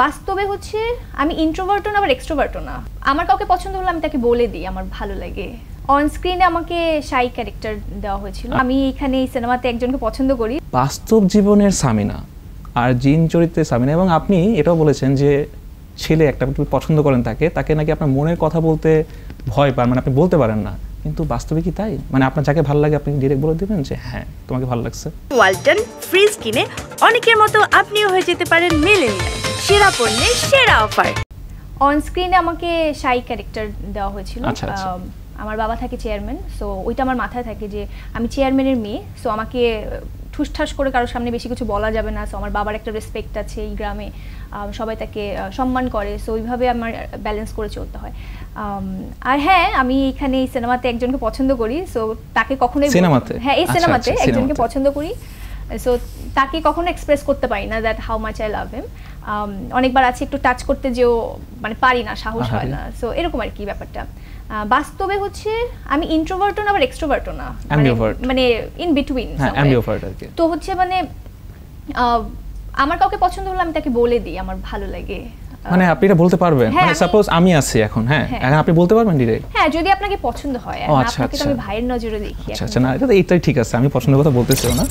বাস্তবে হচ্ছে আমি ইন্ট্রোভার্টও না আবার এক্সট্রোভার্টও না। আমার কাউকে পছন্দ হলে আমি তাকে বলে দিই আমার ভালো লাগে। অন স্ক্রিনে আমাকে শাই ক্যারেক্টার দেওয়া হয়েছিল। আমি এখানে এই সিনেমাতে একজনকে পছন্দ করি। বাস্তব জীবনের সামিনা আর জিন চরিত্রের সামিনা, এবং আপনি এটাও বলেছেন যে ছেলে একটা পছন্দ করেন তাকে নাকি আপনার মনের কথা বলতে ভয় পান, মানে আপনি বলতে পারেন না, কিন্তু বাস্তবে কি তাই? মানে আপনার যাকে ভালো লাগে আপনি ডিরেক্ট বলে দিবেন যে হ্যাঁ তোমাকে ভালো লাগছে। ওয়ালটন ফ্রিজ কিনে অনেকের মতো আপনিও হয়ে যেতে পারেন মিলেনিয়াল। সেরা পণ্যের সেরা অফার। অন স্ক্রিনে আমাকে শাই ক্যারেক্টার দেওয়া হয়েছিল। আমার বাবা থাকে চেয়ারম্যান, সো ওইটা আমার মাথায় থাকে যে আমি চেয়ারম্যানের মেয়ে, সো আমাকে ঠুসঠাস করে কারোর সামনে বেশি কিছু বলা যাবে না। সো আমার বাবার একটা রেসপেক্ট আছে এই গ্রামে, সবাই তাকে সম্মান করে, সো ওইভাবে আমার ব্যালেন্স করে চলতে হয়। আর হ্যাঁ, আমি এখানে এই সিনেমাতে একজনকে পছন্দ করি, সো তাকে কখনোই হ্যাঁ এই সিনেমাতে একজনকে পছন্দ করি, সো তাকে কখনো এক্সপ্রেস করতে পারি না that how much I love him. অনেকবার আছে একটু টাচ করতে যেও মানে পারি না, সাহস হয় না, সো এরকম আর কি ব্যাপারটা। বাস্তবে হচ্ছে আমি ইন্ট্রোভার্টও না আবার এক্সট্রোভার্টও না, মানে ইন বিটুইন। তো হচ্ছে মানে আমার কাউকে পছন্দ হলে আমি তাকে বলে দিই আমার ভালো লাগে। মানে আপনি এটা বলতে পারবেন, মানে সাপোজ আমি আছি এখন, হ্যাঁ এখন আপনি বলতে পারবেন ডিরেক্ট? হ্যাঁ, যদি আপনাকে পছন্দ হয়। আপনাকে তো আমি ভাইয়ের নজরে দেখি। আচ্ছা না, এটাই ঠিক আছে, আমি পছন্দের কথা বলতেছিও না।